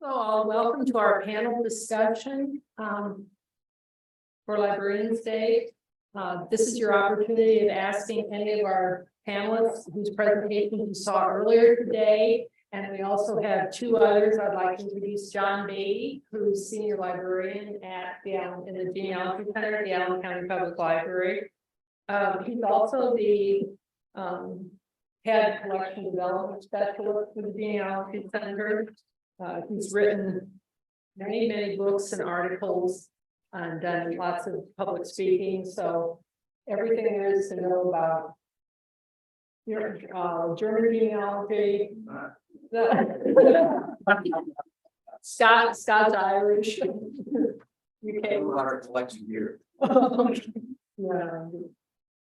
Welcome to our panel discussion for Librarians Day. This is your opportunity of asking any of our panelists whose presentations you saw earlier today. And we also have two others. I'd like to introduce John Beatty, who's Senior Librarian at in the Genealogy Center at the Allen County Public Library. He's also the Head Collection Development Specialist for the Genealogy Center. He's written many books and articles and done lots of public speaking. So everything there is to know about German genealogy. Scott's Irish. UK. Collection here. Yeah.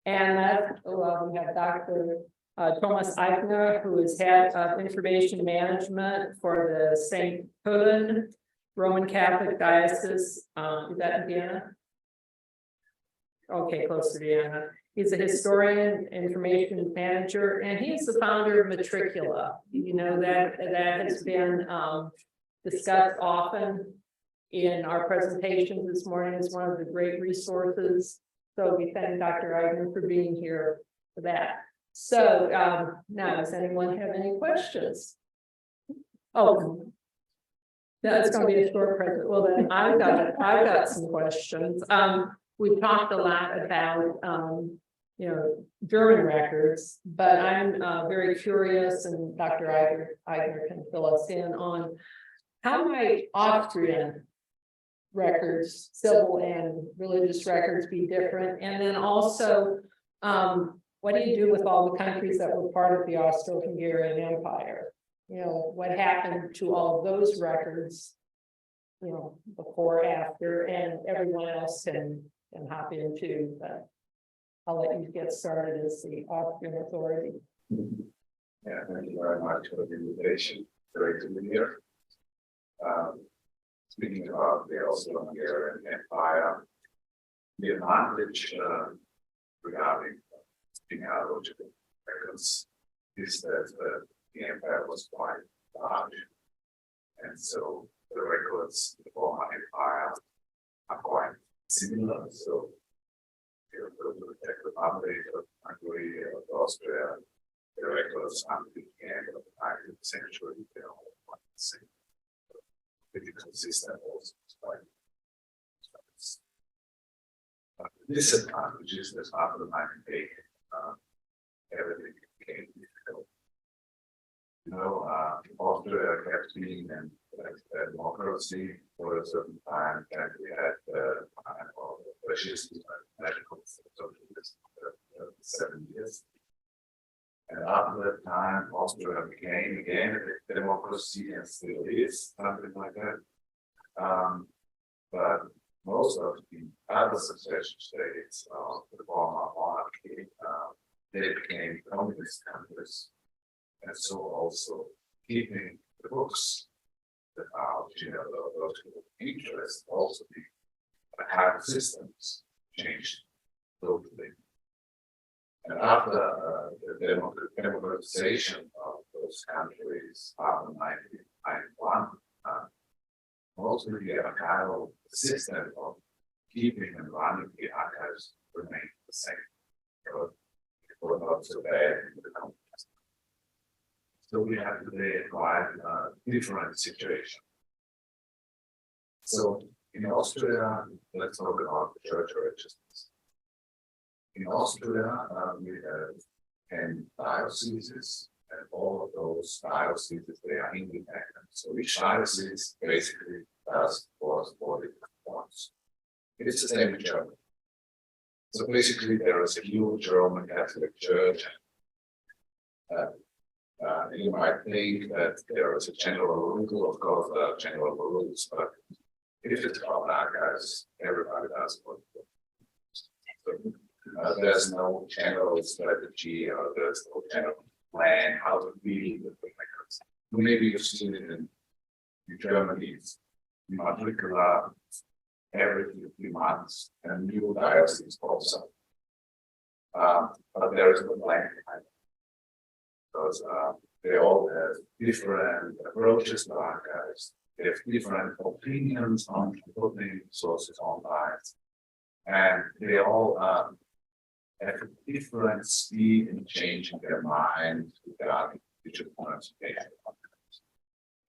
And that's, we have Dr. Thomas Eichner, who is head of information management for the St. Hood Roman Catholic Diocese. Is that in Vienna? Okay, close to Vienna. He's a historian, information manager, and he's the founder of Matricula. You know, that has been discussed often in our presentations this morning as one of the great resources. So we thank Dr. Eichner for being here for that. So now, does anyone have any questions? Oh, that's going to be a short present. Well, then I've got some questions. We've talked a lot about German records, but I'm very curious, and Dr. Eichner can fill us in on how might Austrian records, civil and religious records, be different, and then also what do you do with all the countries that were part of the Austro-Hungarian Empire? You know, what happened to all of those records, you know, before, after, and everyone else can hop in too, but I'll let you get started as the Austrian authority. Yeah, thank you very much for the invitation. Great to be here. Speaking about the Austro-Hungarian Empire, the advantage regarding genealogical records is that the empire was quite large, and so the records of the former empire are quite similar. So if you go to the Czech Republic, of Hungary, of Austria, the records until the end of the 19th century, they are all quite the same. The political system also is quite the disadvantage is that after the 1980s, everything became difficult. You know, Austria kept being a democracy for a certain time, and we had fascist national socialism for 7 years. And after that time, Austria became again a democracy and still is something like that. But most of the other succession states of the former monarchy, they became communist countries, and so also keeping the books that are those interest, also the kind of systems changed totally. And after the democratization of those countries after 1991, mostly the archival system of keeping and running the archives remained the same. So it was not so bad in the context. So we have today a quite different situation. So in Austria, let's talk about the church registers. In Austria, we have 10 dioceses, and all of those dioceses, they are independent. So each diocese basically does was for the ones. It's the same in Germany. So basically, there is a huge Roman Catholic Church. You might think that there is a general rule, of course, there are general rules, but if it's about archives, everybody does what there's no general strategy or there's no general plan how to deal with the records. Maybe you've seen it in Germany, Matricula, every few months, and new diocese pops up. But there is no plan behind it. Because they all have different approaches to archives. They have different opinions on putting sources online, and they all have a different speed in changing their mind regarding digital transformation.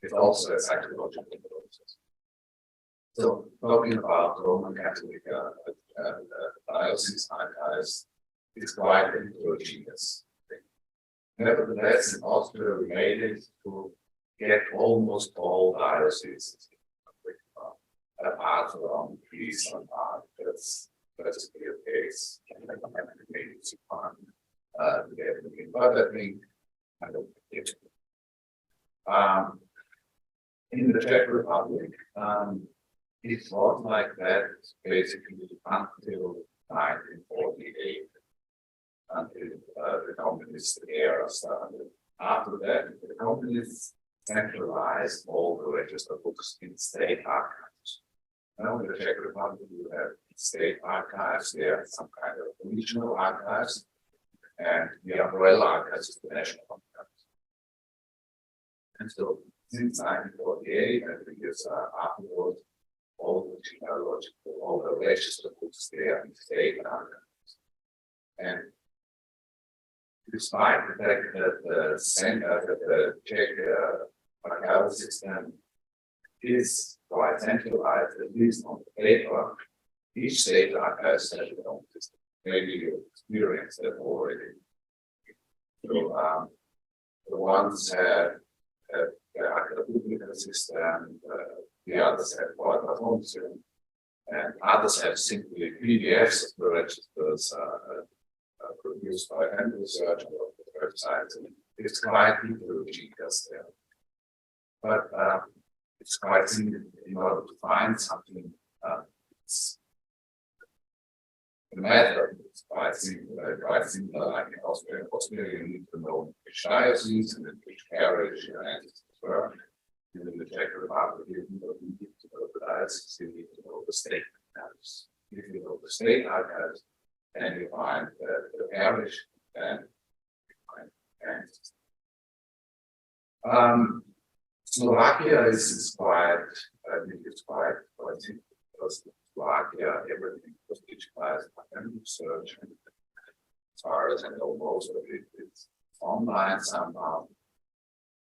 It's also a psychological process. So, talking about Roman Catholic diocese archives is quite heterogeneous. Nevertheless, in Austria, we made it to get almost all dioceses, apart from Greece and Art. That's a clear case. But I think I don't think in the Czech Republic, it was like that basically until 1948, until the communist era started. After that, the communists centralized all the register books in state archives. Now in the Czech Republic, you have state archives, there are some kind of regional archives, and the umbrella archives is the national archives. And so since 1948 and the years afterwards, all the genealogical, all the register books there in state archives. And despite the fact that the Czech archival system is quite centralized, at least on the paper, each state archive has their own system. Maybe you experienced that already. So the ones have the archival system, the others have quite a own system, and others have simply PDFs of the registers produced by hand research or websites. And it's quite heterogeneous there. But it's quite simple in order to find something. The method is quite simple. Like in Austria, you need to know which diocese and which parish your ancestors were. And in the Czech Republic, you need to know the diocese, you need to know the state archives. If you know the state archives, then you find the parish, and you find ancestors. Slovakia is quite, I think it's quite simple, because in Slovakia, everything was digitized by hand research, and as far as I know, most of it is online somehow.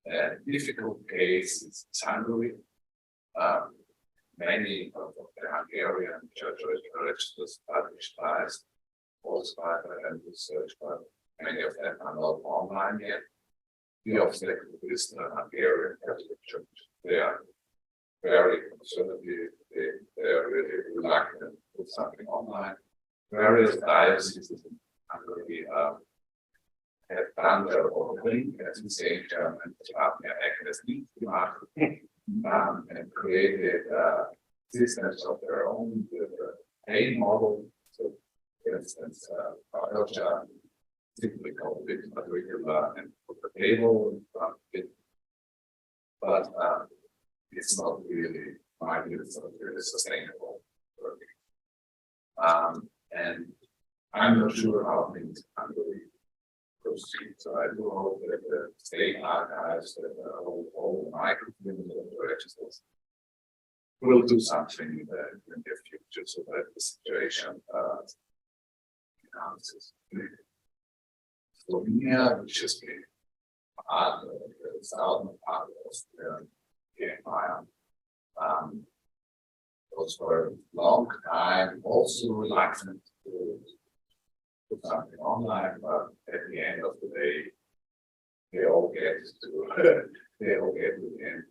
A difficult case is Hungary. Many of the Hungarian church registers are digitized, also by hand research, but many of them are not online yet. The obstacle is the Hungarian Catholic Church. They are very conservative, they are really reluctant to put something online. Various dioceses in Hungary have done their own thing, as we say in German, and created systems of their own with a pay model. So, for instance, Worldcat simply called it matricular and put the table in front of it. But it's not really, my view, it's not really sustainable. And I'm not sure how things actually proceed. So I do hope that the state archives that all the microfilms and the registers will do something in the near future so that the situation enhances. Slovenia, which has been part of the southern part of Austria, the empire, was for a long time also reluctant to put something online, but at the end of the day, they all get to the end.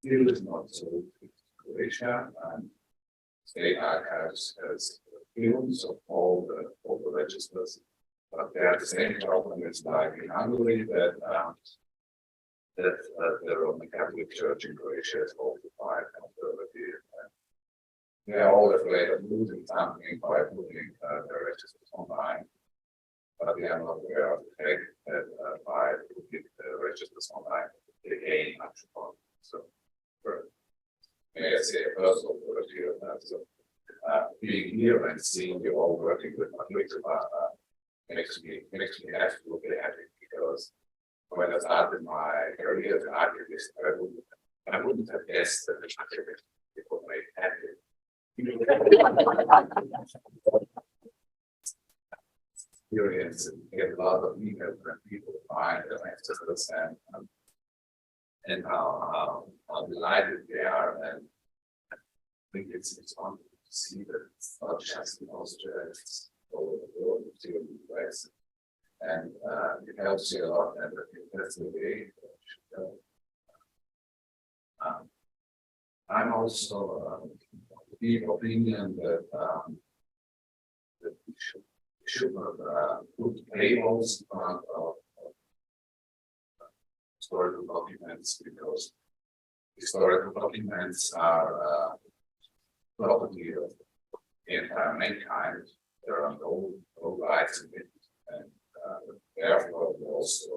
Still is not so in Croatia, and state archives has films of all the registers. But they have the same problem as like in Hungary, that the Roman Catholic Church in Croatia is also quite conservative. They are all afraid of losing something by putting their registers online. But they are not aware of the fact that by putting the registers online, they gain much more. So, may I say a personal word here? So, being here and seeing you all working with matricular makes me absolutely happy, because when I started my career as an archivist, I would I wouldn't have guessed that people may have it. Experience and get a lot of emails from people find the answers and how delighted they are, and I think it's wonderful to see that it's not just in Austria, it's all over the world, it's even in the US, and it helps you a lot, and I think that's the way it should go. I'm also of the opinion that we should not put labels in front of historical documents, because historical documents are property of the entire mankind. There are no rights in it, and therefore we also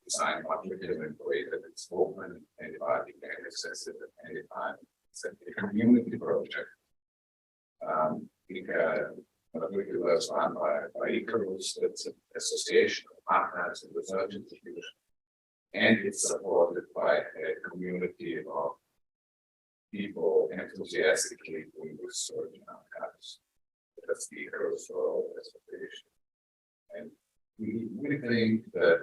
design publicly in a way that it's open, anybody can access it at any time. It's a community project. It was run by Icarus, it's an association of partners and research institutions, and it's supported by a community of people enthusiastically doing research in archives. That's the Icarus World Association. And we think that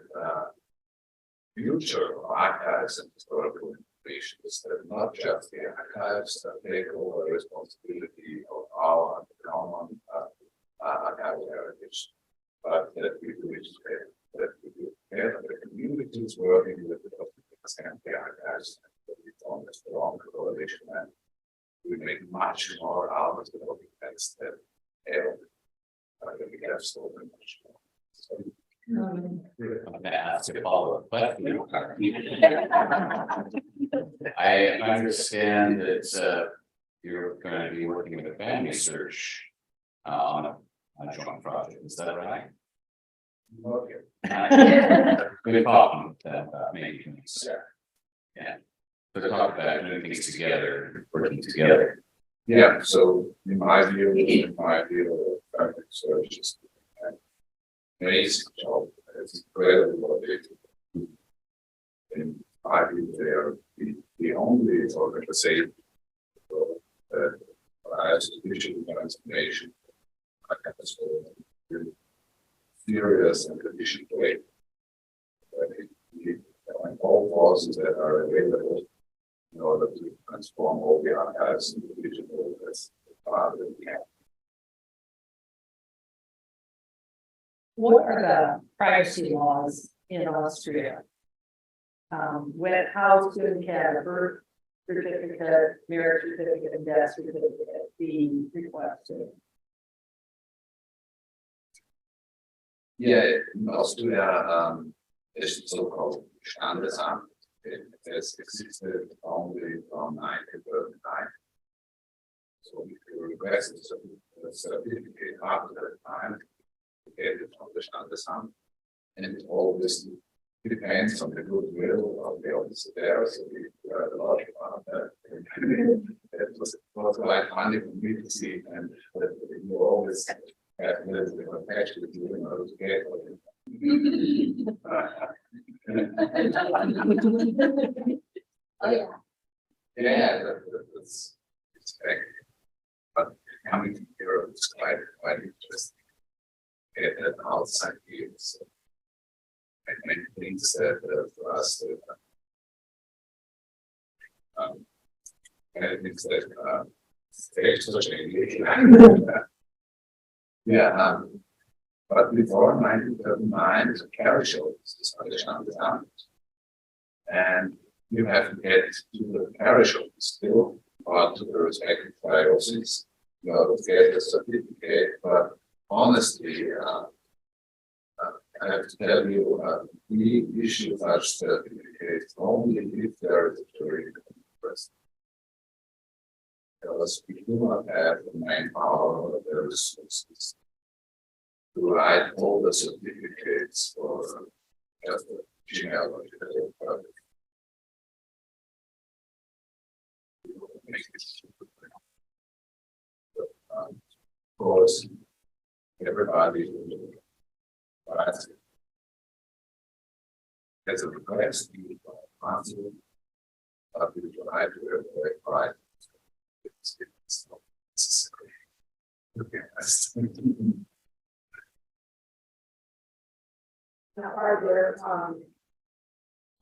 future of archives and historical information is that not just the archives that take over responsibility of our common archival heritage, but that we do it together, that we do it together, the communities working with the documents and the archives, and that we form a strong coalition, and we make much more out of the documents than ever. That we have so much more. So, I'm gonna ask a follow-up question. I understand that you're going to be working with a family search on a joint project. Is that right? okay. Good talking with that maybe. Yeah. So talk about doing things together, working together. Yeah, so in my view, family search is an amazing job. It's incredible what they do. In my view, they are the only organization that has digital transformation. I have this really serious and efficient way. All forces that are available in order to transform all the archives into digital as far as we can. What are the privacy laws in Austria? How soon can a birth certificate, marriage certificate, and death certificate be requested? Yeah, in Austria, it's so-called Standesamt. It has existed only from 1939. So if you request a certificate after that time, you get it from the Standesamt, and it always depends on the goodwill of the officer there. So we learned a lot about that. It was quite funny for me to see, and you always have a little bit of attached with you in order to get what you Oh, yeah. yeah, that's correct. But coming to Europe is quite interesting. Get that outside view. So many things that for us many things that such a yeah, but before 1939, the carriage shows is understand, and you have to get to the parish office still, or to the respective dioceses, in order to get a certificate. But honestly, I have to tell you, we issue such certificates only if there is a jurisdiction interest. Because we do not have the manpower or the resources to write all the certificates for just the genealogical project. Of course, everybody has a request, you answer, I do it very right. It's not necessary. Okay. Now, are there,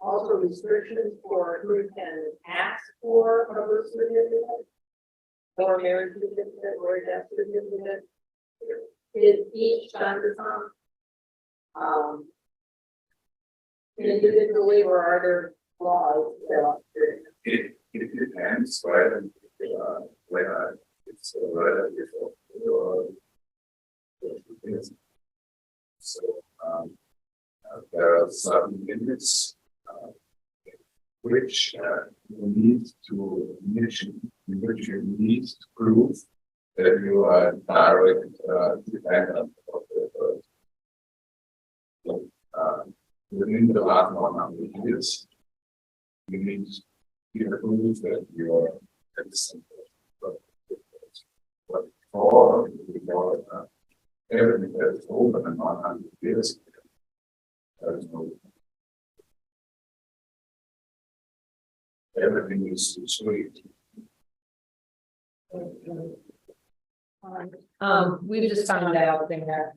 also restrictions for who can ask for a birth certificate? Or marriage certificate, or a death certificate? Is each done individually, or are there laws that? It depends, right? And when it's so there are some limits which you need to which you need to prove that you are direct dependent of the person. Within the last 100 years, you need to prove that you are at the center of the person. But before everything that is older than 100 years, there is no. Everything is sweet. We just found out that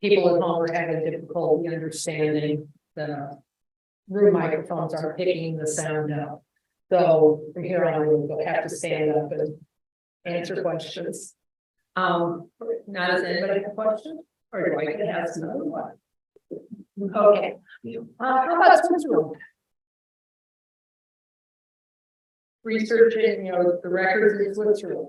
people at home are having difficulty understanding the room microphones aren't picking the sound up. So from here on, we'll have to stand up and answer questions. Now, does anybody have a question? Or do I get to ask another one? Okay. How about Switzerland? Researching, the records in Switzerland.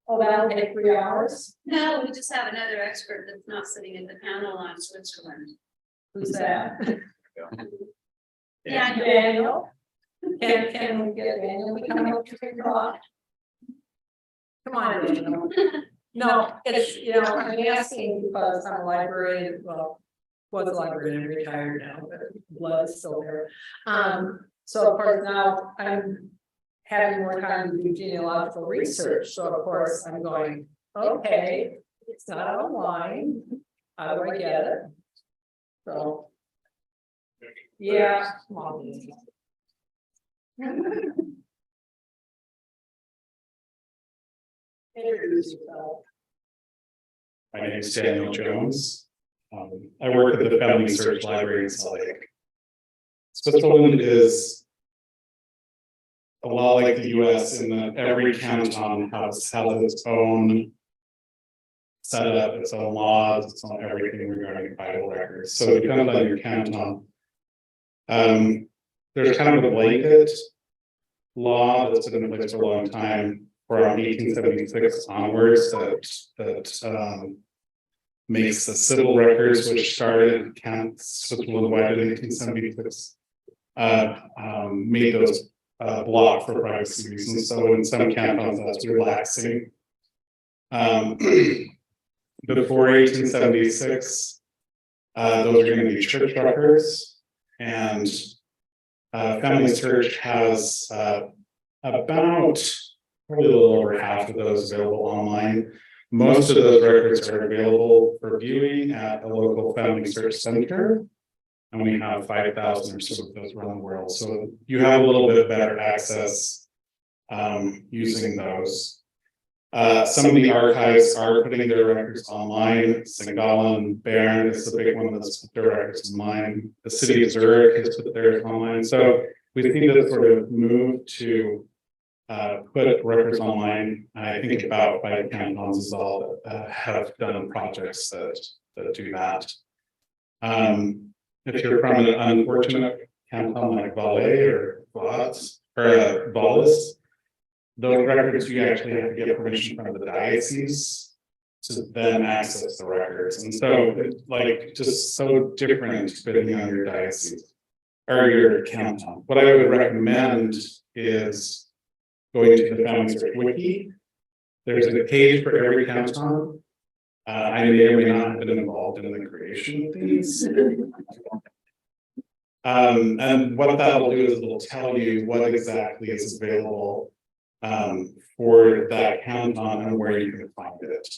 Oh, that'll take 3 hours? No, we just have another expert that's not sitting in the panel on Switzerland. Who's that? Yeah, Daniel? Can we get Daniel to come up to figure out? Come on, Daniel. No, it's, I'm asking because I'm a librarian, well, was a librarian, I'm retired now, but blood is still there. So of course now I'm having more time to do genealogical research. So of course I'm going, okay, it's not online. How do I get it? So. Yeah. Small. Introduce yourself. My name is Daniel Jones. I work at the Family Search Library in Salt Lake. Switzerland is a lot like the US in that every canton has its own setup, its own laws, its own everything regarding vital records. So it depends on your canton. There's kind of a blanket law that's been in place for a long time from 1876 onwards that makes the civil records, which started Switzerland wide in 1876, made those blocked for privacy reasons. So in some cantons, that's relaxing. Before 1876, those are going to be church records, and Family Search has about probably a little over half of those available online. Most of those records are available for viewing at a local Family Search center, and we have 5,000 or so of those around the world. So you have a little bit better access using those. Some of the archives are putting their records online. St. Gallen, Bern is the big one that's put their records online. The city of Zurich has put theirs online. So we see this sort of move to put records online. I think about 5 cantons is all that have done projects that do that. If you're from an unfortunate canton like Valais or Valais, those records you actually have to get permission from the diocese to then access the records. And so it's like just so different depending on your diocese or your canton. What I would recommend is going to the Family Search Wiki. There's a page for every canton. I may or may not have been involved in the creation of these. And what that'll do is it'll tell you what exactly is available for that canton and where you can find it.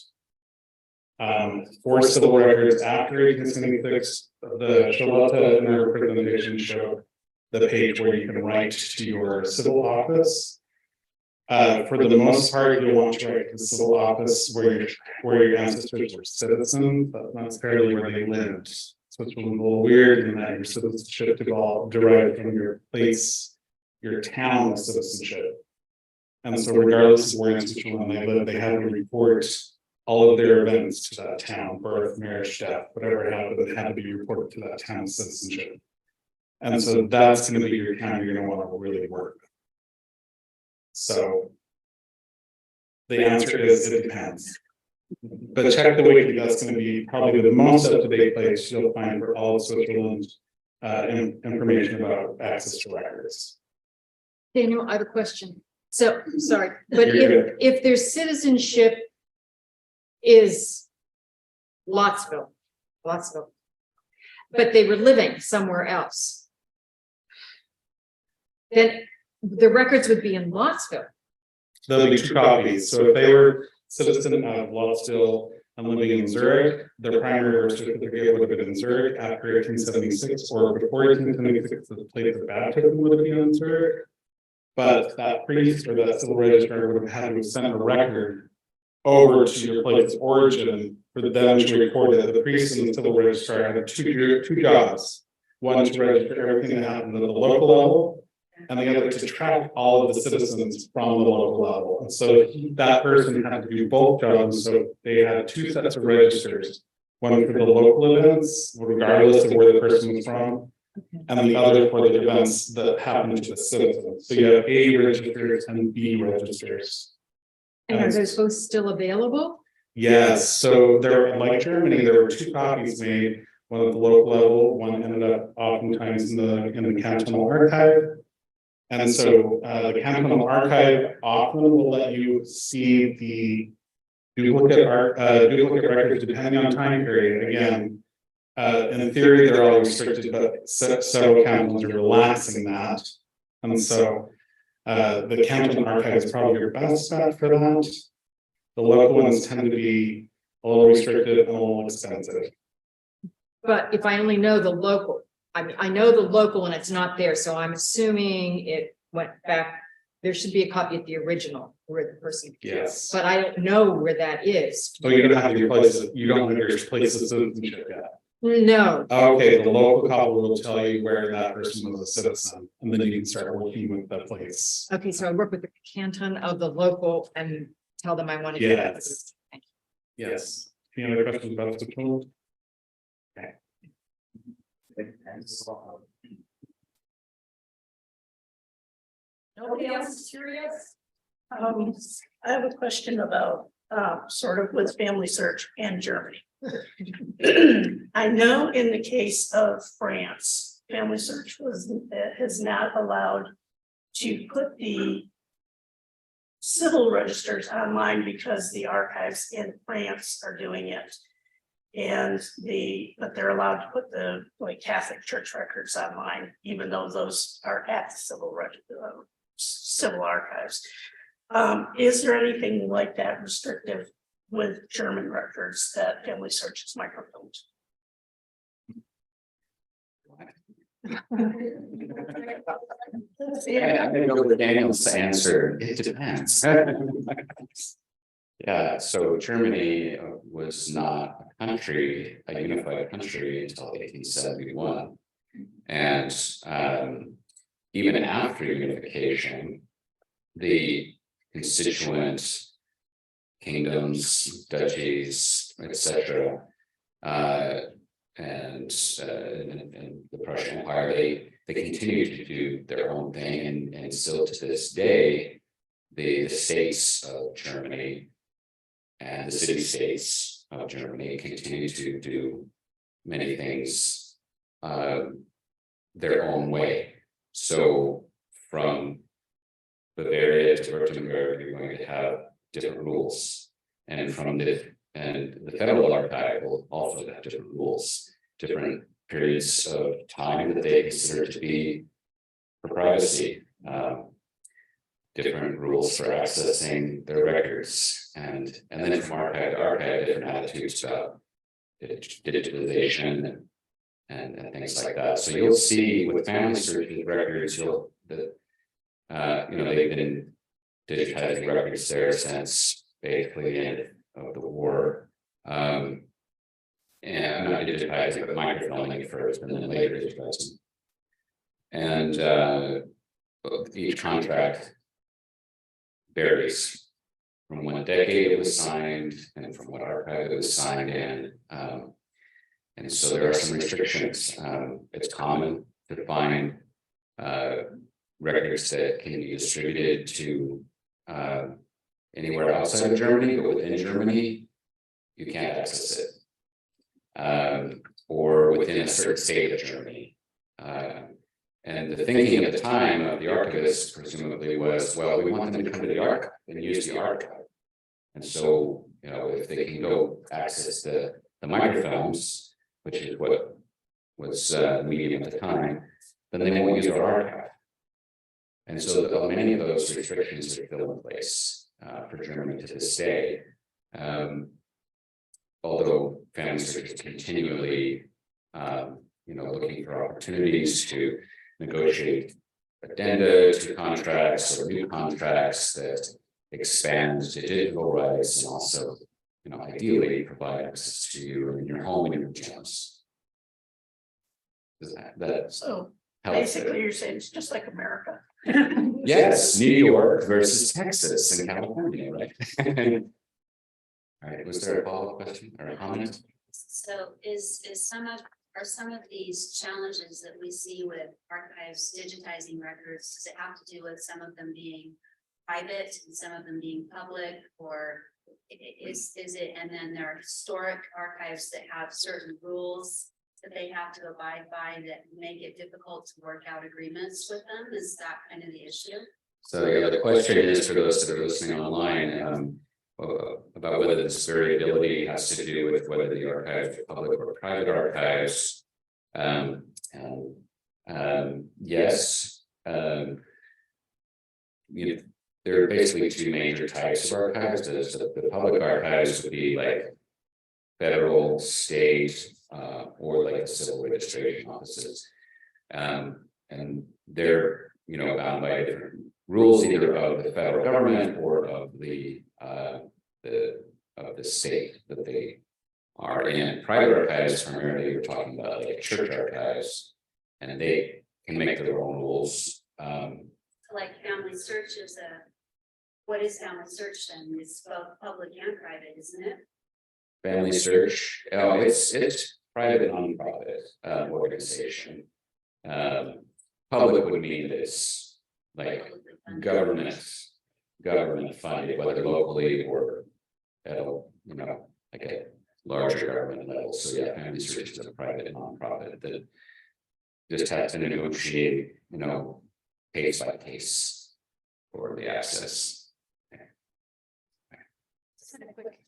For civil records after 1876, the Charlotte in her presentation showed the page where you can write to your civil office. For the most part, you'll want to write to the civil office where your ancestors were citizens, but not necessarily where they lived. So it's a little weird in that your citizenship derived from your place, your town of citizenship. And so regardless of where in Switzerland they live, they have to report all of their events to that town, birth, marriage, death, whatever happened, had to be reported to that town of citizenship. And so that's going to be your town you're going to want to really work. So the answer is it depends. But check the wiki, that's going to be probably the most up-to-date place you'll find for all of Switzerland information about access to records. Daniel, I have a question. So, sorry, but You're good. if their citizenship is Lottsville, but they were living somewhere else, then the records would be in Lottsville. There'll be 2 copies. So if they were citizen of Lottsville and living in Zurich, their primary birth certificate would have been in Zurich after 1876, or before 1876, the place of baptism would have been in Zurich. But that priest or that civil registrar would have had to send a record over to your place of origin for them to record it. The priest and the civil registrar had two jobs: one to register everything that happened at the local level, and the other to track all of the citizens from the local level. And so that person had to do both jobs. So they had 2 sets of registers, one for the local events, regardless of where the person was from, and the other for the events that happened to the citizens. So you have A registers and B registers. And are those both still available? Yes, so there, like Germany, there were 2 copies made, one at the local level, one ended up oftentimes in the cantonal archive. And so the cantonal archive often will let you see the duplicate records depending on time period. Again, in theory, they're all restricted, but several cantons are relaxing that. And so the canton archive is probably your best bet for that. The local ones tend to be a little restricted and a little expensive. But if I only know the local, I mean, I know the local and it's not there, so I'm assuming it went back. There should be a copy of the original where the person. Yes. But I don't know where that is. So you don't have your places, you don't have your place of citizenship yet. No. Okay, the local copy will tell you where that person was a citizen, and then you can start working with that place. Okay, so I work with the canton of the local and tell them I want to do that. Yes. Yes. Any other questions about the tool? Nobody else is curious? I have a question about sort of with family search and Germany. I know in the case of France, family search has not allowed to put the civil registers online because the archives in France are doing it. But they're allowed to put the Catholic Church records online, even though those are at the civil archives. Is there anything like that restrictive with German records that family search is microfilmed? Yeah, I'm gonna go with Daniel's answer. It depends. Yeah, so Germany was not a country, a unified country until 1871. And even after unification, the constituent kingdoms, duchies, etc., and the Prussian Empire, they continue to do their own thing, and still to this day, the states of Germany and the city-states of Germany continue to do many things their own way. So from Bavaria to Württemberg, you're going to have different rules, and the federal archive will also have different rules, different periods of time that they consider to be for privacy, different rules for accessing their records, and then from archive to archive, different attitudes about digitalization and things like that. So you'll see with family searches records, they've been digitizing records there since basically the end of the war. And not digitizing, but microfilming first and then later digitizing. And each contract varies from when decade it was signed and from what archive it was signed in. And so there are some restrictions. It's common to find records that can be distributed to anywhere outside of Germany, but within Germany, you can't access it. Or within a certain state of Germany. And the thinking at the time of the archivists presumably was, well, we want them to come to the archive and use the archive. And so, if they can go access the microfilms, which is what was the medium at the time, then they won't use our archive. And so many of those restrictions are still in place for Germany to this day. Although family search is continually, looking for opportunities to negotiate addenda to contracts or new contracts that expand the digital rights and also, ideally provide access to you in your home and your gems. That So helps basically there. you're saying it's just like America. Yes, New York versus Texas and California, right? All right, was there a follow-up question or a comment? So are some of these challenges that we see with archives digitizing records, does it have to do with some of them being private and some of them being public, or is it, and then there are historic archives that have certain rules that they have to abide by that make it difficult to work out agreements with them? Is that kind of the issue? So yeah, the question is for those that are listening online, about whether this variability has to do with whether the archives are public or private archives. Yes, there are basically two major types of archives. The public archives would be like federal, state, or like the civil registration offices, and they're bound by different rules, either of the federal government or of the state that they are in. Private archives, primarily, we're talking about like church archives, and they can make their own rules. Like family search what is family search then? It's both public and private, isn't it? Family search, it's private nonprofit organization. Public would mean that it's like Publicly funded. government funded, whether locally or at like a larger government level. So yeah, family search is a private nonprofit that just has to negotiate, case by case for the access. Just a quick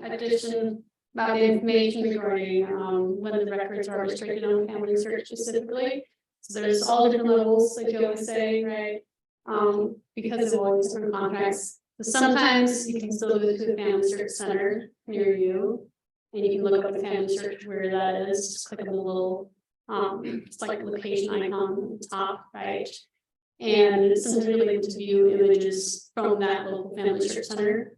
addition about the information regarding when the records are restricted on family search specifically. So there's all different levels, like Joe was saying, right? Because of all these different contracts. So sometimes you can still go to a family search center near you, and you can look up the family search where that is. Just click on the little it's like location icon on the top, right? And sometimes you're able to view images from that local family search center.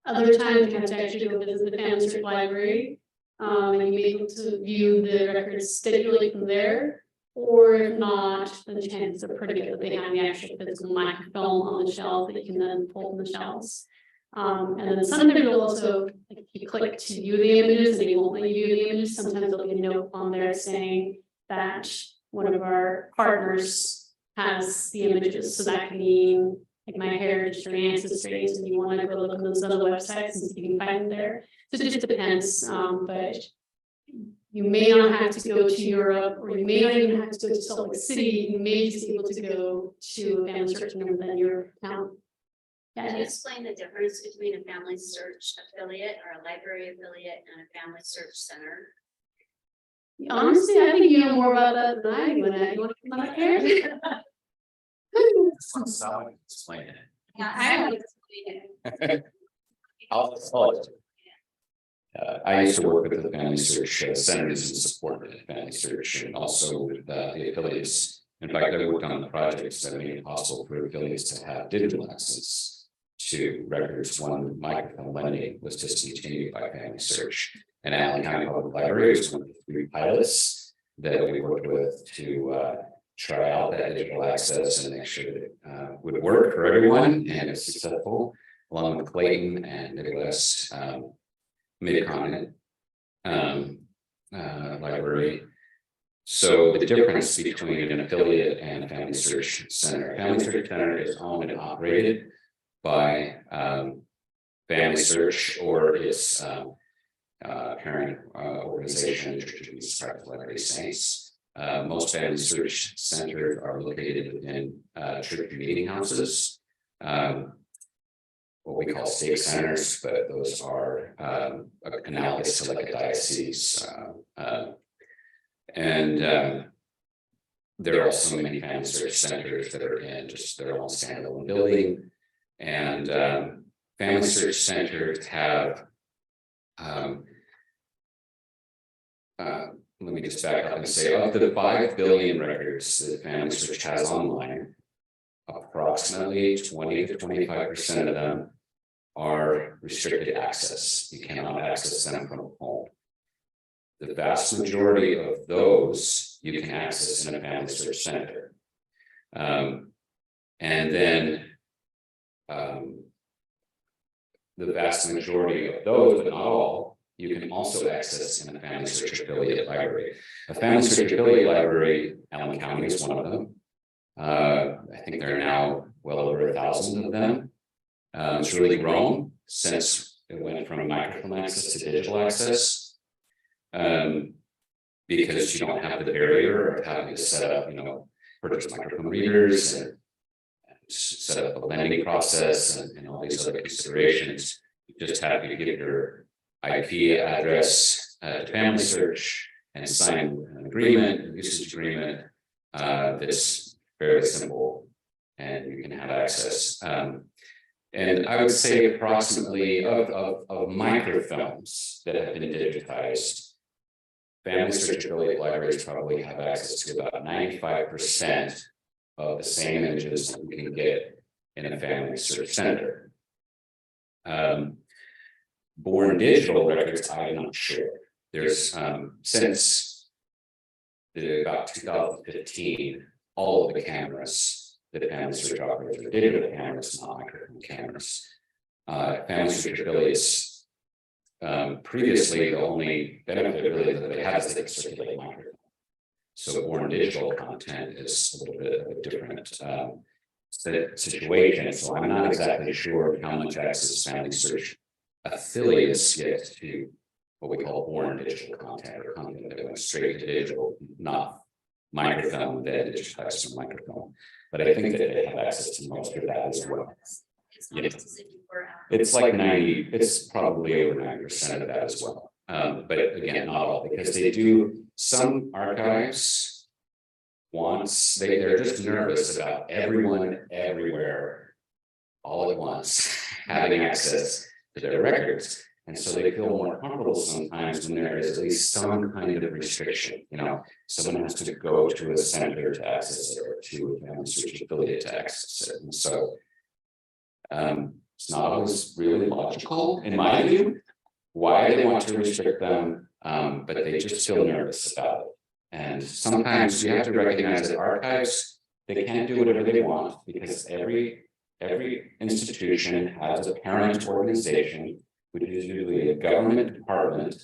Other times you have to actually go visit the family search library, and you may be able to view the records digitally from there. Or if not, then the chances are pretty good that they have the actual physical microfilm on the shelf that you can then pull from the shelves. And then sometimes you'll also, like, if you click to view the images and they won't let you view the images, sometimes there'll be a note on there saying that one of our partners has the images. So that can mean like My Heritage or Ancestries, and you want to go look on those other websites and see if you can find them there. So it just depends, but you may not have to go to Europe, or you may not even have to go to Salt Lake City. You may just be able to go to a family search number than your town. Can you explain the difference between a family search affiliate or a library affiliate and a family search center? Honestly, I think you know more about that than I do. And I want to come out here. Explain it. Yeah, I don't explain it. I'll I used to work with the Family Search centers and support Family Search, and also with the affiliates. In fact, I worked on the projects that made it possible for affiliates to have digital access to records when microfilm lending was discontinued by Family Search. And Allen County Public Library was one of the 3 pilots that we worked with to try out that digital access and make sure that it would work for everyone, and it was successful, along with Clayton and Midwest Mid-Continent Library. So the difference between an affiliate and a Family Search Center. Family Search Center is owned and operated by Family Search or its parent organization, Church of Jesus Christ of Latter-day Saints. Most Family Search centers are located within church meeting houses, what we call stake centers, but those are analogous to like a diocese. There are also many Family Search centers that are in just their own standalone building, and Family Search centers have let me just back up and say, of the 5 billion records that Family Search has online, approximately 20 to 25% of them are restricted access. You cannot access them from home. The vast majority of those you can access in a Family Search Center. And then the vast majority of those, but not all, you can also access in a Family Search affiliate library. A Family Search affiliate library, Allen County is one of them. I think there are now well over 1,000 of them. It's really grown since it went from microfilm access to digital access, because you don't have the barrier of having to set up, purchase microfilm readers and set up a lending process and all these other considerations. You just have to give your IP address to Family Search and sign an agreement, a usage agreement that's fairly simple, and you can have access. And I would say approximately of microfilms that have been digitized, Family Search affiliate libraries probably have access to about 95% of the same images that we can get in a Family Search Center. Born digital records, I'm not sure. There's since about 2015, all of the cameras that Family Search operates are digital cameras, not microfilm cameras. Family Search affiliates, previously, the only benefit really that they have is they can circulate microfilm. So born digital content is a little bit of a different situation. So I'm not exactly sure how much access Family Search affiliates get to what we call born digital content, or content that went straight to digital, not microfilm that digitized from microfilm. But I think that they have access to most of that as well. It's almost as if you were out. It's like 90, it's probably over 90% of that as well. But again, not all, because they do, some archives wants, they're just nervous about everyone everywhere all at once having access to their records. And so they feel more comfortable sometimes when there is at least some kind of restriction. Someone has to go to a center to access it, or to a Family Search affiliate to access it. And so it's not always really logical, in my view, why they want to restrict them, but they just feel nervous about it. And sometimes you have to recognize that archives, they can't do whatever they want, because every institution has a parent organization, which is usually a government department.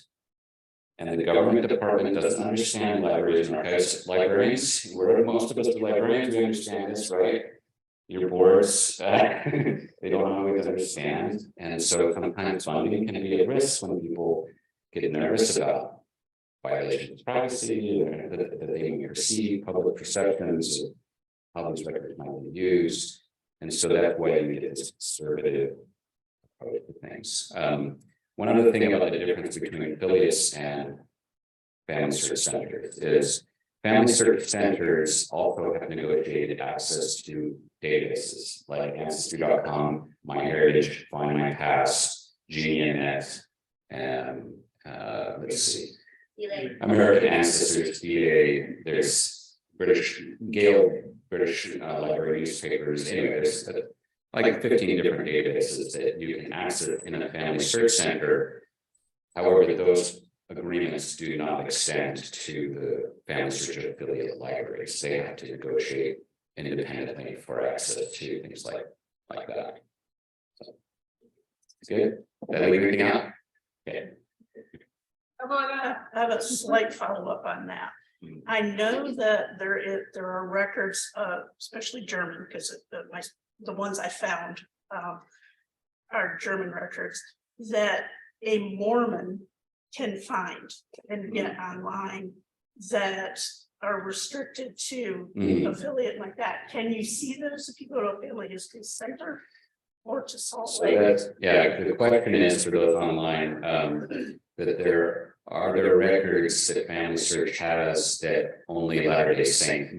And the government department doesn't understand libraries and archives. Librarians, where most of us are librarians, we understand this, right? Your boards, they don't always understand. And so sometimes funding can be at risk when people get nervous about violations of privacy, or that they may perceive public perceptions of how these records might be used. And so that way you get this conservative approach to things. One other thing about the difference between affiliates and Family Search Centers is Family Search Centers also have negotiated access to databases like Ancestry.com, MyHeritage, Find My Past, GeniaNet, and let's see, Delay. American Ancestors, EA, there's British Library newspapers, anyway, there's like 15 different databases that you can access in a family search center. However, those agreements do not extend to the family search affiliate libraries. They have to negotiate independently for access to things like that. So, good. Did I leave anything out? Okay. I have a slight follow-up on that. I know that there are records, especially German, because the ones I found are German records that a Mormon can find and get online that are restricted to affiliate like that. Can you see those if you go to a family history center or to Salt So Lake? that's, yeah, the question is for those online, that there records that Family Search has that only Latter-day Saint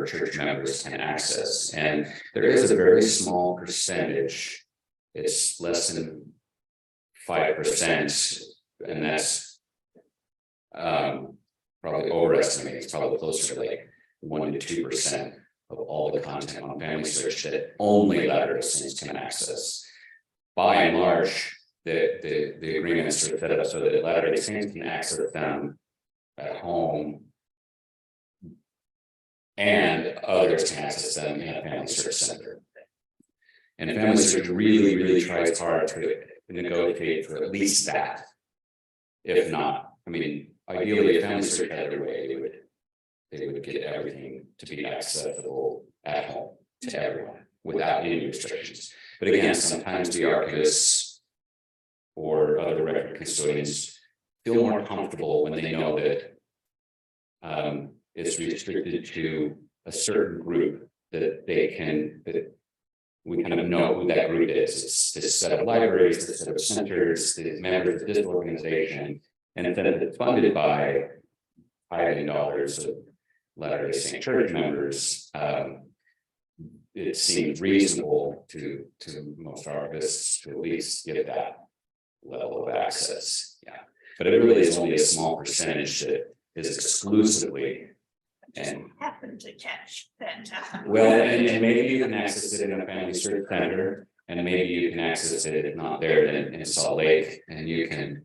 church members can access. And there is a very small percentage, it's less than 5%, and that's probably overestimated. It's probably closer to like 1 to 2% of all the content on Family Search that only Latter-day Saints can access. By and large, the agreements are set up so that Latter-day Saints can access them at home, and others can access them in a Family Search center. And Family Search really, really tries hard to negotiate for at least that. If not, I mean, ideally, if Family Search had their way, they would get everything to be accessible at home to everyone without any restrictions. But again, sometimes the archivists or other record custodians feel more comfortable when they know that it's restricted to a certain group, that we kind of know who that group is. It's this set of libraries, this set of centers, the members of this organization, and then it's funded by $5 dollars of Latter-day Saint church members. It seems reasonable to most archivists to at least get that level of access. Yeah, but it really is only a small percentage that is exclusively. And happen to catch that. Well, and maybe you can access it in a family search center, and maybe you can access it if not there, then in Salt Lake, and you can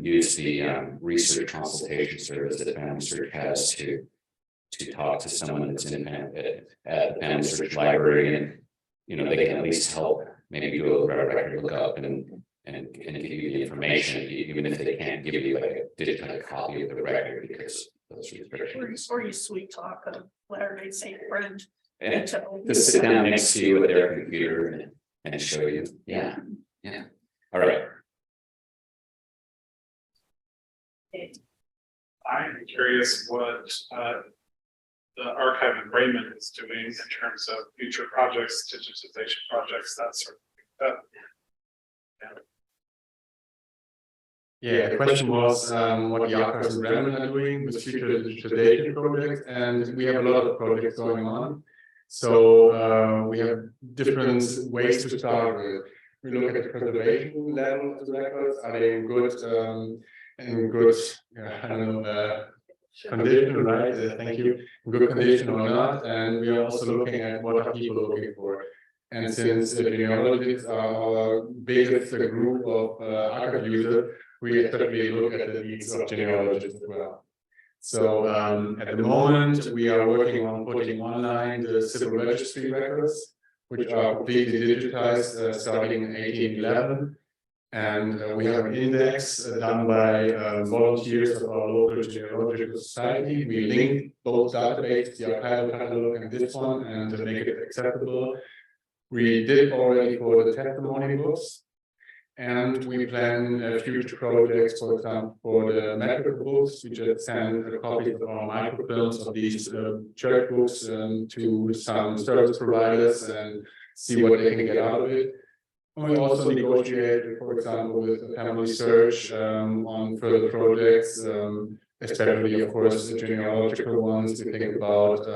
use the research consultation service that Family Search has to talk to someone that's in at the Family Search library, and they can at least help maybe do a record lookup and give you the information, even if they can't give you like a digital copy of the record because those restrictions. Or you sweet talk a Latter-day Saint friend. And to sit down next to you with their computer and show you. Yeah. All right. I'm curious what the archive in Raymond is doing in terms of future projects, digitization projects, that sort of thing. Yeah, the question was what the archives in Bremen are doing with future digitization projects, and we have a lot of projects going on. So we have different ways to start with. We look at the preservation level of the records. Are they in good condition, right? Thank you. In good condition or not? And we are also looking at what are people looking for. And since genealogists are our biggest group of archive users, we especially look at the needs of genealogists as well. So at the moment, we are working on putting online the civil registry records, which are completely digitized starting in 1811. And we have an index done by volunteers of our local genealogical society. We link both databases, the archival catalog and this one, and to make it accessible. We did already for the testimony books. And we plan future projects, for example, for the medical books. We just send copies of our microfilms of these church books to some service providers and see what they can get out of it. And we also negotiate, for example, with Family Search on further projects, especially, of course, the genealogical ones. We think about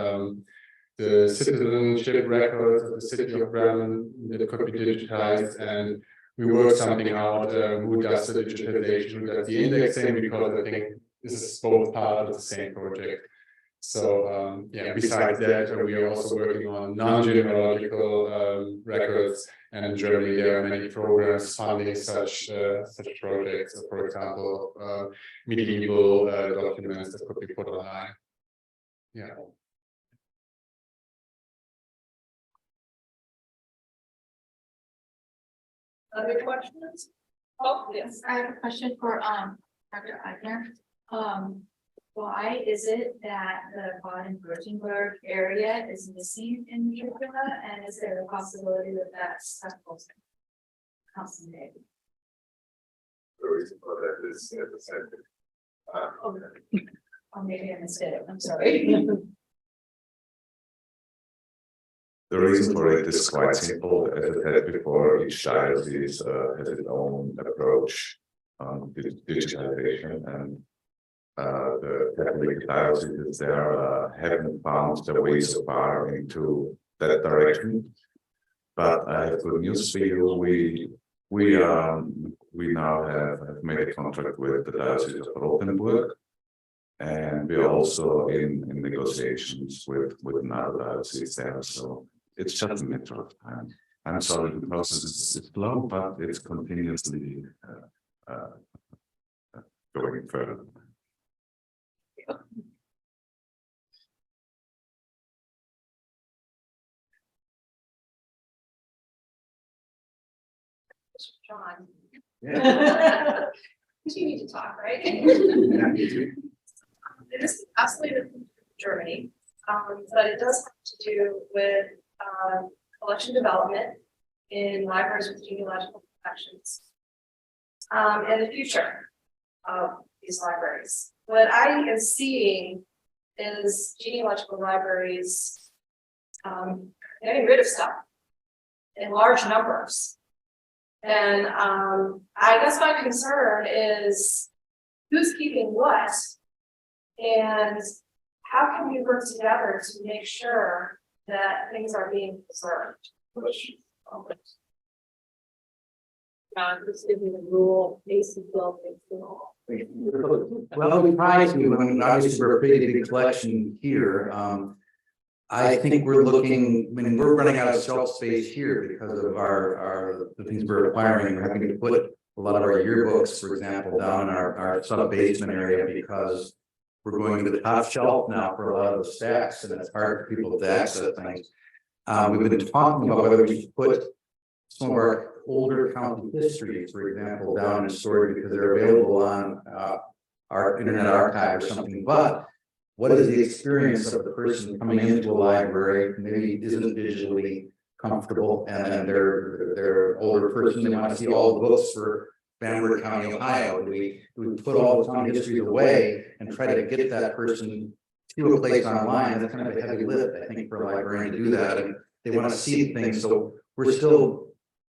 the citizenship records of the city of Bremen that could be digitized, and we work something out, who does the digitization, who does the indexing, because I think this is both part of the same project. So yeah, besides that, we are also working on non-genealogical records, and in Germany there are many programs funding such projects. For example, medieval documents that could be put online. Yeah. Other questions? Oh, yes. I have a question for Dr. Eigner. Why is it that the Baden-Württemberg area is missing in Utica, and is there a possibility that that's consummated? The reason for that is, as I said, Or maybe I missed it, I'm sorry. the reason for it is quite simple. As I said before, each diocese has its own approach on digitalization, and the Catholic dioceses there haven't found their way so far into that direction. But I have good news for you. We now have made a contract with the Diocese of Rothenburg, and we are also in negotiations with another diocese there. So it's just a matter of time. I'm sorry, the process is slow, but it's continuously going further. John. Continue to talk, right? It is absolutely Germany, but it does have to do with collection development in libraries with genealogical collections, and the future of these libraries. What I am seeing is genealogical libraries getting rid of stuff in large numbers. And I guess my concern is who's keeping what, and how can we work together to make sure that things are being preserved? Just give me the rule, basic building rule. Well, we try to, when obviously we're a pretty big collection here. I think we're looking, I mean, we're running out of shelf space here because of the things we're acquiring. We're having to put a lot of our yearbooks, for example, down in our sub basement area because we're going to the top shelf now for a lot of the stacks, and it's hard for people to access things. We've been talking about whether we should put some of our older county histories, for example, down in storage because they're available on our Internet Archive or something. But what is the experience of the person coming into a library, maybe isn't digitally comfortable, and they're an older person, they want to see all the books for Van Wert County, Ohio? Do we put all the county histories away and try to get that person to a place online? That's kind of a heavy lift, I think, for a librarian to do that, and they want to see things. So we're still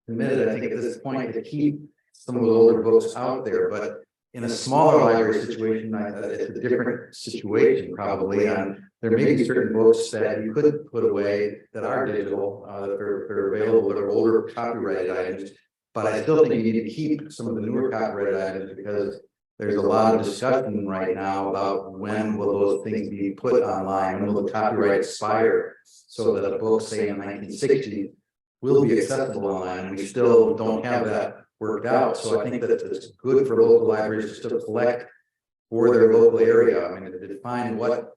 committed, I think, at this point to keep some of those older books out there, but in a smaller library situation, it's a different situation probably. There may be certain books that you could put away that are digital, that are available, that are older copyrighted items. But I still think you need to keep some of the newer copyrighted items because there's a lot of discussion right now about when will those things be put online, when will the copyright expire, so that a book, say in 1960, will be accessible online. And we still don't have that worked out. So I think that it's good for local libraries to still collect for their local area. I mean, to define what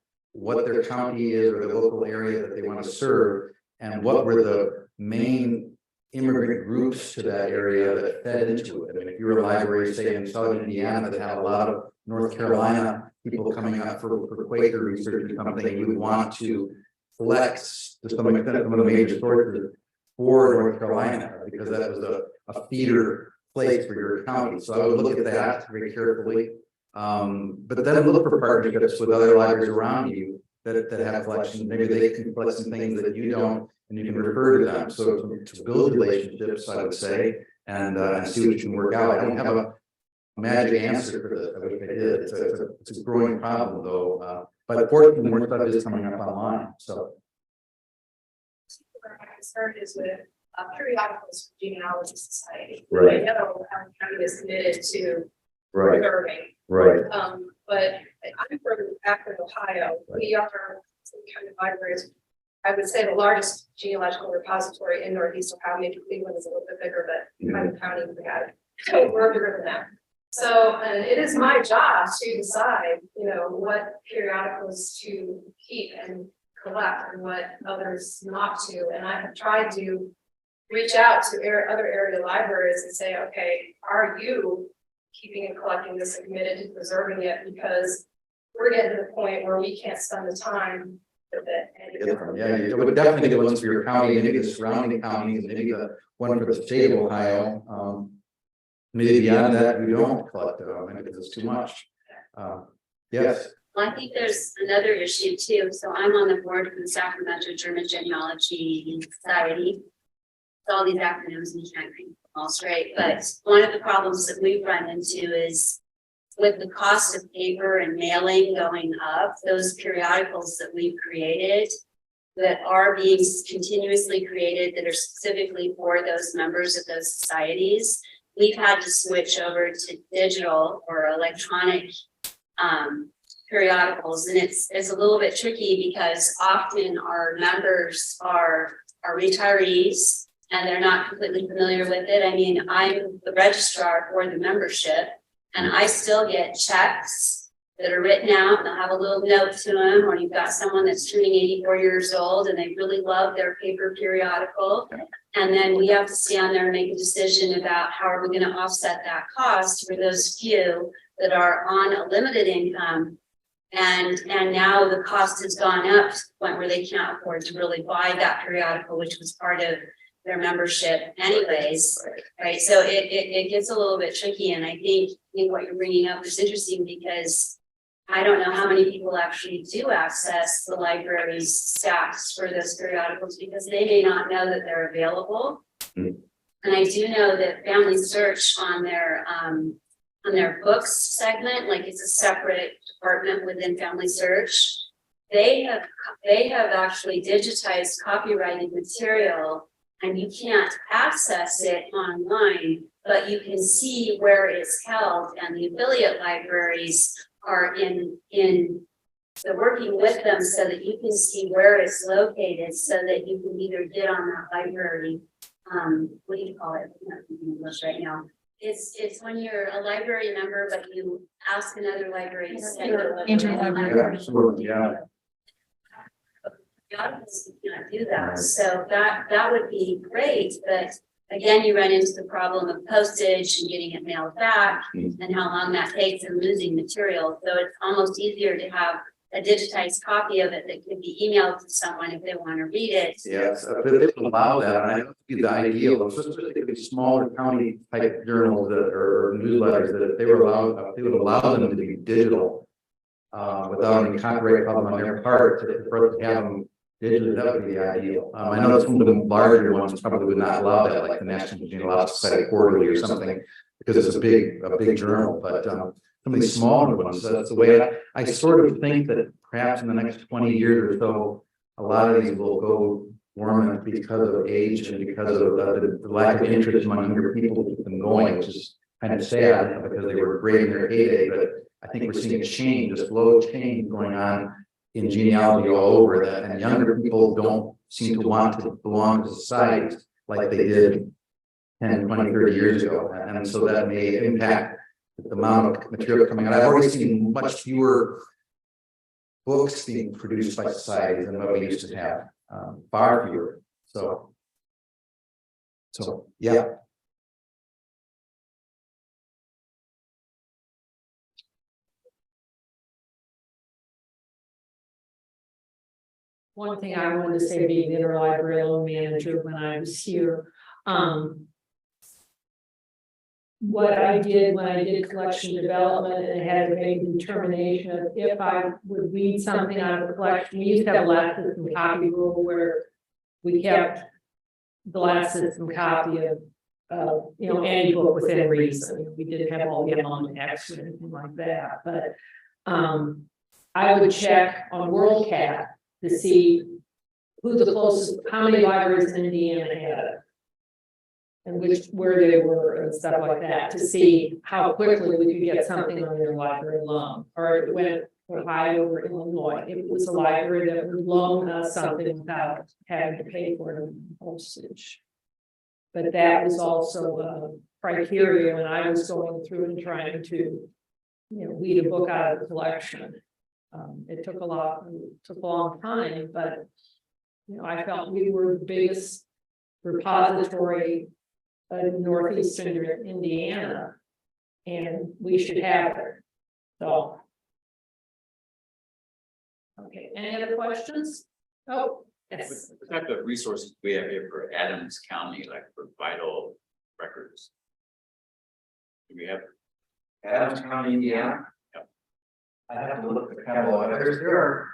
their county is or the local area that they want to serve, and what were the main immigrant groups to that area that fed into it. I mean, if you're a library, say in southern Indiana, that had a lot of North Carolina people coming up for Quaker research or something, you would want to collect to some extent some of the major sources for North Carolina, because that was a feeder place for your county. So I would look at that very carefully. But then look for partnerships with other libraries around you that have collections. Maybe they can collect some things that you don't, and you can refer to them. So to build relationships, I would say, and see what you can work out. I don't have a magic answer for this. I wish I did. It's a growing problem though. But fortunately, more stuff is coming up online. So Where my concern is with periodicals for Genealogy Society. Right. I know our county is committed to Right, preserving. right. But I'm from Akron, Ohio. We are some kind of libraries. I would say the largest genealogical repository in Northeast Ohio. Maybe Cleveland is a little bit bigger, but kind of county we got. So we're bigger than that. So, and it is my job to decide, you know, what periodicals to keep and collect and what others not to. And I have tried to reach out to other area libraries and say, okay, are you keeping and collecting this and committed to preserving it? Because we're getting to the point where we can't spend the time with it. Yeah, you would definitely get ones for your county, maybe the surrounding counties, maybe the one for the state of Ohio. Maybe beyond that, you don't collect it, because it's too much. Yes. Well, I think there's another issue too. So I'm on the board of the Sacramento German Genealogy Society. It's all these acronyms and you can't read them all straight. But one of the problems that we've run into is with the cost of paper and mailing going up, those periodicals that we've created that are being continuously created that are specifically for those members of those societies, we've had to switch over to digital or electronic periodicals. And it's a little bit tricky because often our members are retirees and they're not completely familiar with it. I mean, I'm the registrar for the membership and I still get checks that are written out and they'll have a little note to them, or you've got someone that's turning 84 years old and they really love their paper periodical. And then we have to stand there and make a decision about how are we going to offset that cost for those few that are on a limited income. And now the cost has gone up to the point where they can't afford to really buy that periodical, which was part of their membership anyways, right? So it gets a little bit tricky. And I think what you're bringing up is interesting because I don't know how many people actually do access the library's stacks for those periodicals because they may not know that they're available. And I do know that Family Search on their books segment, like it's a separate department within Family Search, they have actually digitized copyrighted material and you can't access it online, but you can see where it's held, and the affiliate libraries are they're working with them so that you can see where it's located so that you can either get on that library, what do you call it? I'm not thinking English right now. It's when you're a library member, but you ask another library to send you Interlibrary. Absolutely, yeah. You cannot do that. So that would be great, but again, you run into the problem of postage and getting it mailed back and how long that takes and losing material. So it's almost easier to have a digitized copy of it that could be emailed to someone if they want to read it. Yes, if they would allow that, and I don't think the ideal, especially if it's smaller county type journals that or newsletters, that if they were allowed, if they would allow them to be digital, without any copyright problem on their part, for us to have them digitally, that would be the ideal. I know some of the larger ones probably would not allow that, like the National Genealogical Society Quarterly or something, because it's a big journal, but some of these smaller ones, that's the way I sort of think that perhaps in the next 20 years or so, a lot of these will go dormant because of age and because of the lack of interest among younger people to keep them going, which is kind of sad because they were great in their heyday. But I think we're seeing a change, a slow change going on in genealogy all over that, and younger people don't seem to want to belong to societies like they did 10, 20, 30 years ago. And so that may impact the amount of material coming out. I've already seen much fewer books being produced by societies than what we used to have, far fewer. So yeah. One thing I wanted to say, being the interlibrary manager when I was here, what I did when I did collection development and had to make a determination of if I would read something out of the collection. We used to have a last system copy rule where we kept the last system copy of any book within reason. We didn't have all the on text or anything like that, but I would check on Worldcat to see who the closest, how many libraries in Indiana had it. and where they were and stuff like that, to see how quickly we could get something on their library loan. Or when Ohio or Illinois, it was a library that would loan us something without having to pay for it in postage. But that was also a criteria when I was going through and trying to, weed a book out of the collection. It took a long time, but I felt we were the biggest repository in northeastern Indiana, and we should have it. So. Okay, any other questions? Oh, yes. What type of resources we have here for Adams County, like for vital records? Do we have? Adams County, Indiana. Yep. I have to look at the catalog. There are.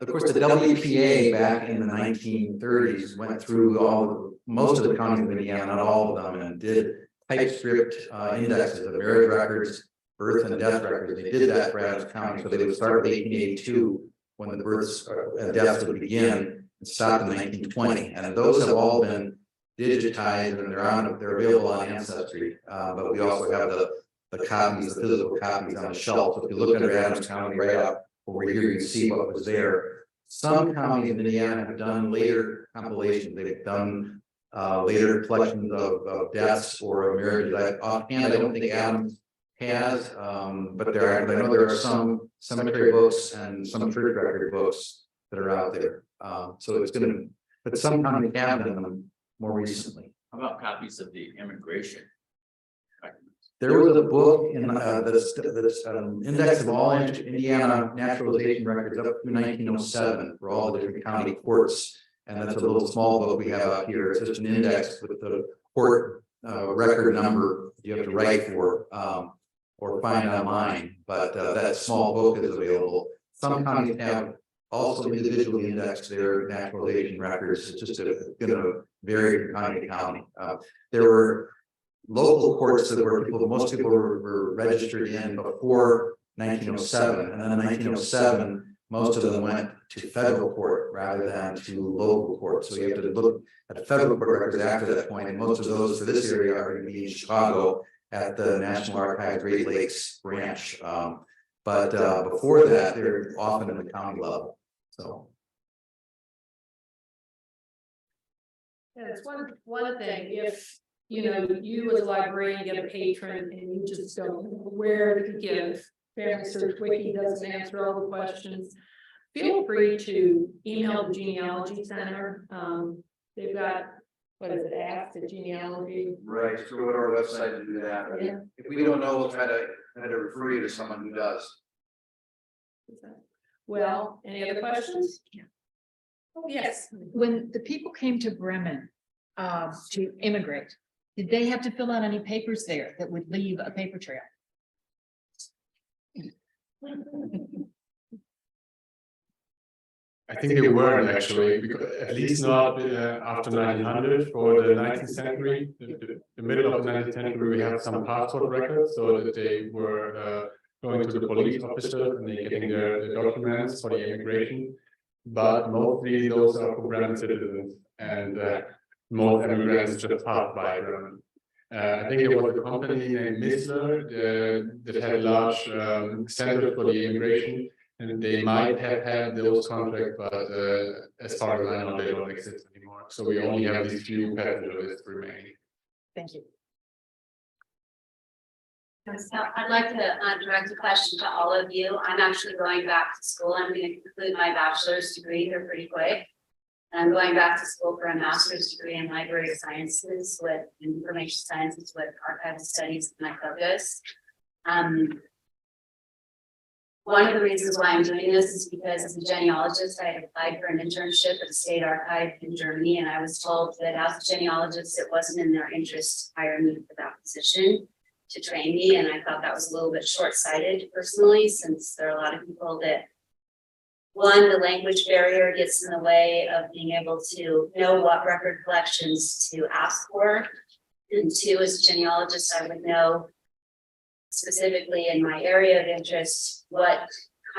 Of course, the WPA back in the 1930s went through most of the counties of Indiana, not all of them, and did typescript indexes of marriage records, birth and death records. They did that for Adams County, so they would start with 1882 when the births and deaths would begin, and stop in 1920. And those have all been digitized and they're available on Ancestry. But we also have the copies, the physical copies on the shelf. So if you look under Adams County right up over here, you can see what was there. Some counties in Indiana have done later compilations. They've done later collections of deaths or marriages. Offhand, I don't think Adams has, but I know there are some cemetery books and some church record books that are out there. So it's going to, but some counties have done them more recently. How about copies of the immigration? There was a book in that's index of all Indiana naturalization records up through 1907 for all the different county courts, and that's a little small book we have out here. It's just an index with the court record number you have to write for or find online. But that small book is available. Some counties have also individually indexed their naturalization records. It's just going to vary from county to county. There were local courts that were most people were registered in before 1907, and then in 1907 most of them went to federal court rather than to local court. So you have to look at federal court records after that point, and most of those for this area are going to be in Chicago at the National Archives Great Lakes branch. But before that, they're often in the county level. So. Yeah, it's one thing if you as a librarian get a patron and you just don't know where to give. Family Search Wiki doesn't answer all the questions. Feel free to email the Genealogy Center. They've got, what is it, Ask the Genealogy. Right, so go to our website to do that. Yeah. If we don't know, we'll try to refer you to someone who does. Well, any other questions? Yeah. Oh, yes. When the people came to Bremen to immigrate, did they have to fill out any papers there that would leave a paper trail? I think they weren't actually, because at least not after 1900. For the 19th century, the middle of the 19th century, we have some passport records, so that they were going to the police officers and they getting their documents for the immigration. But mostly those are for Bremen citizens, and most immigrants just passed by Bremen. I think there was a company named Missler that had a large center for the immigration, and they might have had those contracts, but as far as I know, they don't exist anymore. So we only have these few passenger lists remaining. Thank you. So I'd like to direct a question to all of you. I'm actually going back to school. I'm going to conclude my bachelor's degree here pretty quick. I'm going back to school for a master's degree in library sciences with information sciences with archival studies and my focus. One of the reasons why I'm doing this is because as a genealogist, I had applied for an internship at a state archive in Germany, and I was told that as a genealogist, it wasn't in their interest to hire me for that position to train me. And I thought that was a little bit short-sighted personally, since there are a lot of people that, one, the language barrier gets in the way of being able to know what record collections to ask for. And two, as a genealogist, I would know specifically in my area of interest what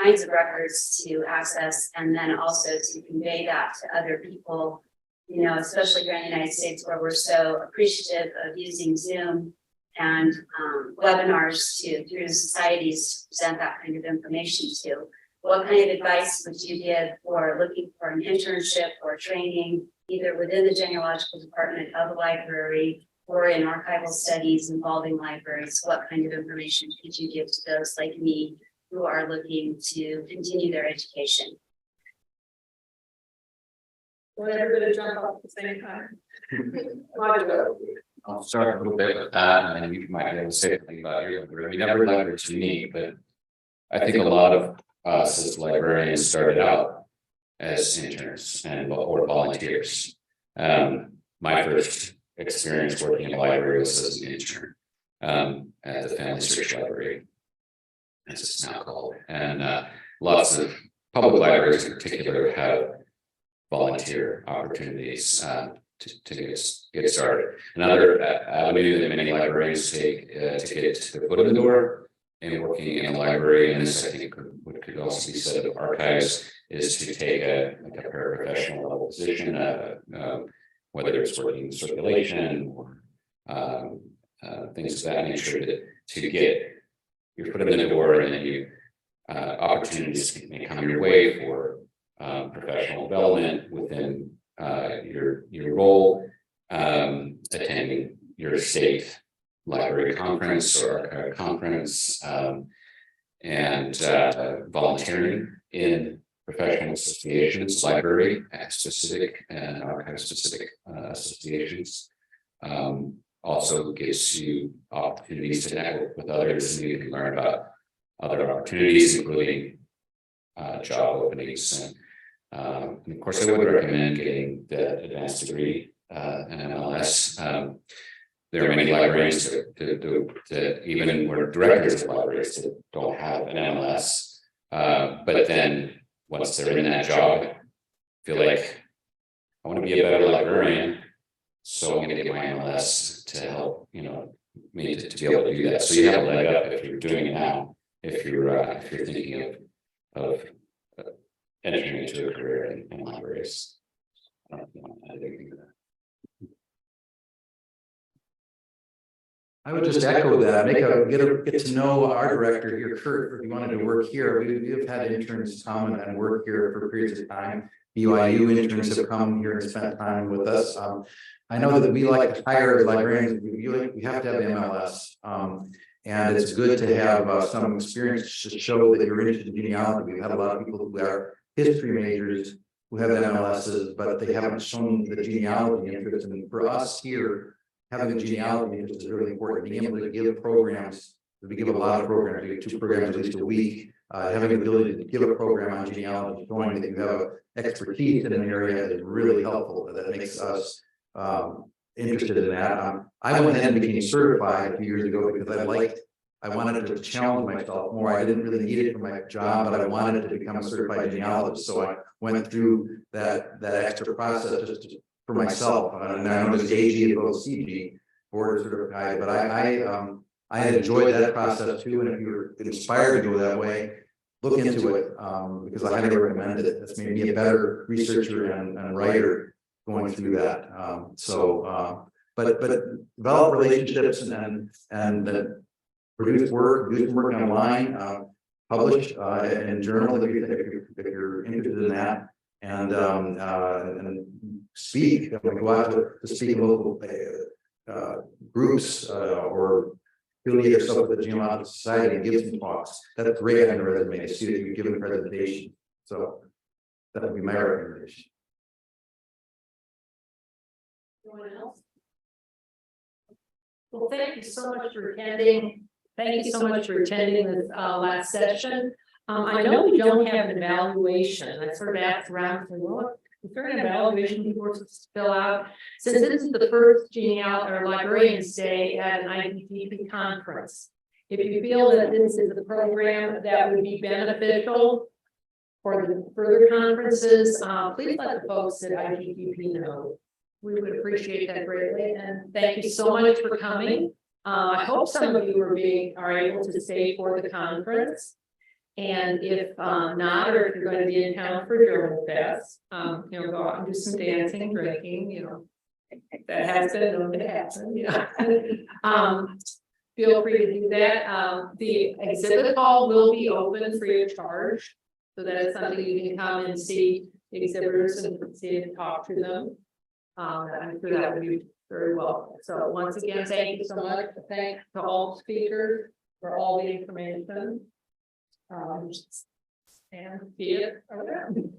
kinds of records to access, and then also to convey that to other people you know, especially here in the United States where we're so appreciative of using Zoom and webinars through societies to present that kind of information to. What kind of advice would you give for looking for an internship or training, either within the genealogical department of a library or in archival studies involving libraries? What kind of information could you give to those like me who are looking to continue their education? Want everybody to jump up at the same time? I'll start a little bit with that, and then you might be able to say something about your library. Never library to me, but I think a lot of us as librarians started out as interns and or volunteers. My first experience working in a library was as an intern at the Family Search Library, as it's now called, and lots of public libraries in particular have volunteer opportunities to get started. Another avenue that many librarians take to get their foot in the door in working in a library, and this I think could also be said of archives, is to take a paraprofessional level position, whether it's working in circulation or things of that nature, to get your foot in the door, and then you opportunities may come your way for professional development within your role, attending your state library conference or archive conference, and volunteering in professional associations, library specific and archive specific associations. Also gives you opportunities to network with others, and you can learn about other opportunities, including job openings. And of course, I would recommend getting the advanced degree, an MLS. There are many librarians that even were directors of libraries that don't have an MLS, but then once they're in that job, feel like I want to be a better librarian, so I'm going to get my MLS to help, me to be able to do that. So you have a leg up if you're doing it now, if you're thinking of entering into a career in libraries. I don't know if you want to add anything to that. I would just echo that, get to know our director here, Kurt, if you wanted to work here. We've had interns come and work here for periods of time. BYU interns have come here and spent time with us. I know that we like to hire as librarians, we have to have the MLS. And it's good to have some experience to show that you're interested in genealogy. We've had a lot of people who are history majors who have MLSs, but they haven't shown the genealogy interest. And for us here, having a genealogy interest is really important. Being able to give programs, we give a lot of programs, we give 2 programs at least a week. Having the ability to give a program on genealogy, showing that you have expertise in an area is really helpful. That makes us interested in that. I went ahead and became certified a few years ago because I wanted to challenge myself more. I didn't really need it for my job, but I wanted to become a certified genealogist. So I went through that extra process just for myself. And I know there's AG as well as CG, board certified, but I had enjoyed that process too. And if you're inspired to go that way, look into it because I highly recommend it. It's made me a better researcher and writer going through that. But develop relationships and produce work online, publish in journals if you're interested in that, and speak. Go out to speak in local groups or affiliate yourself with the Genealogical Society and give some talks. That's great on your resume to see that you've given a presentation. So that would be my recommendation. Anyone else? Well, thank you so much for attending. Thank you so much for attending this last session. I know we don't have an evaluation. I sort of asked around, is there an evaluation before to fill out? Since this is the first genealogy or librarian's day at an IGGP conference, if you feel that this is a program that would be beneficial for the further conferences, please let the folks at IGGP know. We would appreciate that greatly. And thank you so much for coming. I hope some of you are able to stay for the conference. And if not, or if you're going to be in town for German Fest, go out and do some dancing, drinking, that has been known to happen, feel free to do that. The exhibit hall will be open free of charge. So that is something you can come and see the exhibitors and see and talk to them. I'm sure that would be very well. So once again, thank you so much. Thank to all speakers for all the information. And see it around.